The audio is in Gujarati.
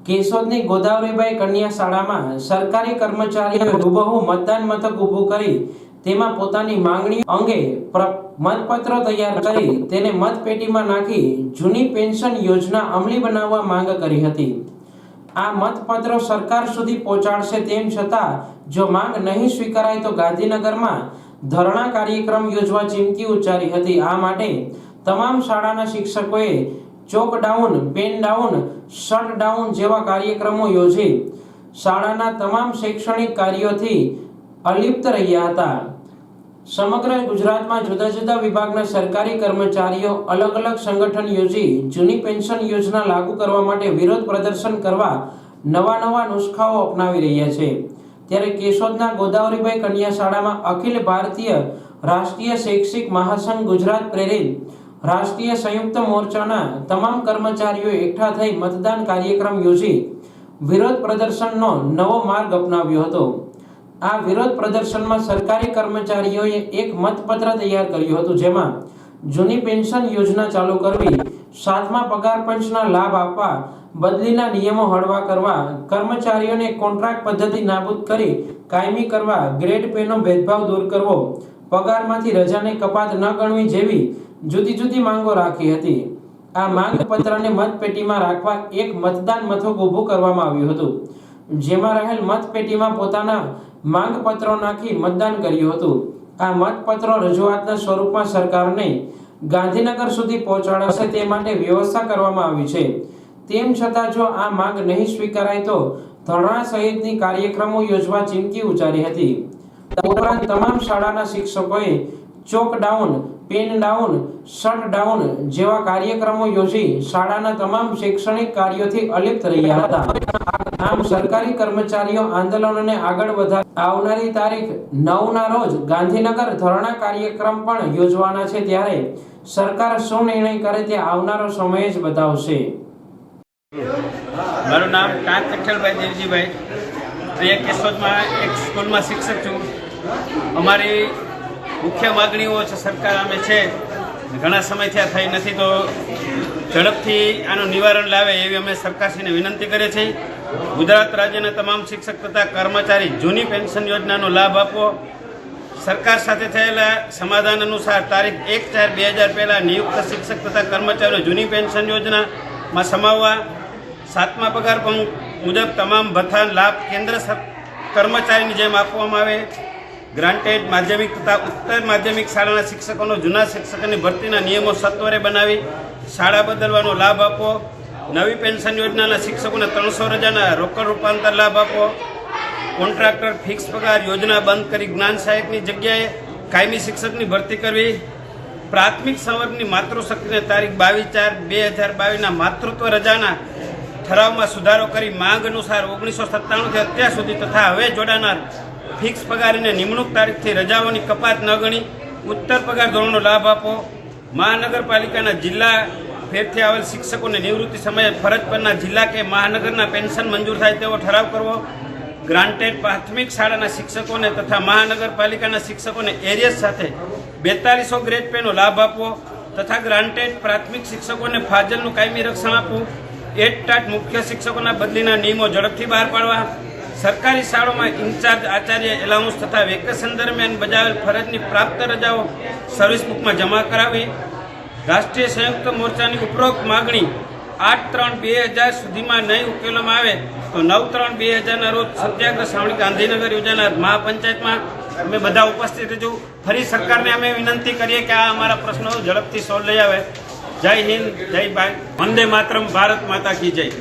કેશોદની ગોદાવરીબાઈ કન્યા શાળામાં સરકારી કર્મચારીઓએ હુબહુ મતદાન મથક ઊભું કરી તેમાં પોતાની માંગણીઓ અંગે મતપત્રો તૈયાર કરી તેને મતપેટીમાં નાખી જૂની પેન્શન યોજના અમલી બનાવવા માંગ કરી હતી। આ મતપત્રો સરકાર સુધી પહોંચાડશે તેમ છતાં જો માંગ નહીં સ્વીકારાય તો ગાંધીનગરમાં ધરણા કાર્યક્રમ યોજવા ચીમકી ઉચ્ચારી હતી। આ માટે તમામ શાળાના શિક્ષકોએ chalk down, pen down, shut down જેવા કાર્યક્રમો યોજી શાળાના તમામ શૈક્ષણિક કાર્યોથી અલિપ્ત રહ્યા હતા। સમગ્ર ગુજરાતમાં જુદા જુદા વિભાગના સરકારી કર્મચારીઓ અલગ અલગ સંગઠન યોજી જૂની પેન્શન યોજના લાગુ કરવા માટે વિરોધ પ્રદર્શન કરવા નવા નુસ્ખાઓ અપનાવી રહ્યા છે। ત્યારે કેશોદના ગોદાવરીબાઈ કન્યા શાળામાં અખિલ ભારતીય રાષ્ટ્રીય શૈક્ષિક મહાસંઘ ગુજરાત પ્રેરિત રાષ્ટ્રીય સંયુક્ત મોરચાના તમામ કર્મચારીઓ એકઠા થઈ મતદાન કાર્યક્રમ યોજી વિરોધ પ્રદર્શનનો નવો માર્ગ અપનાવ્યો હતો। આ વિરોધ પ્રદર્શનમાં સરકારી કર્મચારીઓએ એક મતપત્ર તૈયાર કર્યું હતું, જેમાં જૂની પેન્શન યોજના ચાલુ કરવી, 7મા પગાર પંચના લાભ આપવા, બદલીના નિયમો હળવા કરવા, કર્મચારીઓને કોન્ટ્રાક્ટ પદ્ધતિ નાબૂદ કરી કાયમી કરવા, ગ્રેડ પેનો ભેદભાવ દૂર કરવો, પગારમાંથી રજાને કપાત ન ગણવી જેવી જુદી જુદી માંગો રાખી હતી। આ માંગ પત્રને મતપેટીમાં રાખવા એક મતદાન મથક ઊભું કરવામાં આવ્યું હતું, જેમાં રહેલ મતપેટીમાં પોતાના માંગ પત્રો નાખી મતદાન કર્યું હતું। આ મતપત્રો રજૂઆતના સ્વરૂપમાં સરકારને ગાંધીનગર સુધી પહોંચાડાશે તે માટે વ્યવસ્થા કરવામાં આવી છે। તેમ છતાં જો આ માંગ નહીં સ્વીકારાય તો ધરણા સહિતની કાર્યક્રમો યોજવા ચીમકી ઉચ્ચારી હતી। ઉપરાંત તમામ શાળાના શિક્ષકોએ chalk down, pen down, shut down જેવા કાર્યક્રમો યોજી શાળાના તમામ શૈક્ષણિક કાર્યોથી અલિપ્ત રહ્યા હતા। આમ સરકારી કર્મચારીઓ આંદોલનને આગળ વધારી આવનારી તારીખ 9 ના રોજ ગાંધીનગર ધરણા કાર્યક્રમ પણ યોજવાના છે। ત્યારે સરકાર શું નિર્ણય કરે તે આવનારો સમય જ બતાવશે। મારું નામ કાંત કઠેલભાઈ દેવજીભાઈ, અહીંયા કેશોદમાં એક સ્કૂલમાં શિક્ષક છું। અમારી મુખ્ય માગણીઓ છે સરકાર અમે છે ઘણા સમયથી આ થઈ નથી, તો ઝડપથી આનું નિવારણ લાવે એવી અમે સરકારશ્રીને વિનંતી કરીએ છીએ। ગુજરાત રાજ્યના તમામ શિક્ષક તથા કર્મચારી જૂની પેન્શન યોજનાનો લાભ આપવો, સરકાર સાથે થયેલા સમાધાન અનુસાર તારીખ 1/4/2000 પહેલાં નિયુક્ત શિક્ષક તથા કર્મચારીઓ જૂની પેન્શન યોજનામાં સમાવવા, 7મા પગાર પંચ મુજબ તમામ ભથ્થા લાભ કેન્દ્ર કર્મચારીની જેમ આપવામાં આવે, ગ્રાન્ટેડ માધ્યમિક તથા ઉત્તર માધ્યમિક શાળાના શિક્ષકોનો જૂના શિક્ષકોની ભરતીના નિયમો સત્વરે બનાવી શાળા બદલવાનો લાભ આપવો, નવી પેન્શન યોજનાના શિક્ષકોને 300 રજાના રોકડ રૂપાંતર લાભ આપવો, કોન્ટ્રાક્ટર ફિક્સ પગાર યોજના બંધ કરી જ્ઞાન સહાયકની જગ્યાએ કાયમી શિક્ષકની ભરતી કરવી, પ્રાથમિક સંવર્ગની માતૃશક્તિને તારીખ 22/4/2022ના માતૃત્વ રજાના ઠરાવમાં સુધારો કરી માંગ અનુસાર 1997થી અત્યાર સુધી તથા હવે જોડાનાર ફિક્સ પગારીને નિમણૂક તારીખથી રજાઓની કપાત ન ગણી ઉત્તર પગાર ધોરણનો લાભ આપો, મહાનગરપાલિકાના જિલ્લા ફેરથી આવેલ શિક્ષકોને નિવૃત્તિ સમયે ફરજ પરના જિલ્લા કે મહાનગરના પેન્શન મંજૂર થાય તેવો ઠરાવ કરવો, ગ્રાન્ટેડ પ્રાથમિક શાળાના શિક્ષકોને તથા મહાનગરપાલિકાના શિક્ષકોને એરિયસ સાથે 4200 ગ્રેડ પેનો લાભ આપવો તથા ગ્રાન્ટેડ પ્રાથમિક શિક્ષકોને ફાજલનું કાયમી રક્ષણ આપવું, એટ મુખ્ય શિક્ષકોના બદલીના નિયમો ઝડપથી બહાર પાડવા, સરકારી શાળાઓમાં ઇન્ચાર્જ આચાર્ય એલાઉન્સ તથા વેકેશન દરમિયાન બજાવેલ ફરજની પ્રાપ્ત રજાઓ સર્વિસ બુકમાં જમા કરાવી, રાષ્ટ્રીય સંયુક્ત મોરચાની ઉપરોક્ત માગણી 8/3/2000 સુધીમાં નહીં ઉકેલવામાં આવે તો 9/3/2000ના રોજ સત્યાગ્રહ છાવણી ગાંધીનગર યોજાનાર મહાપંચાયતમાં અમે બધા ઉપસ્થિત રહીશું। ફરી સરકારને અમે વિનંતી કરીએ કે આ અમારા પ્રશ્નો ઝડપથી સોલ્વ લઈ આવે। જય હિન્દ, જય ભારત, વંદે માતરમ, ભારત માતા કી જય।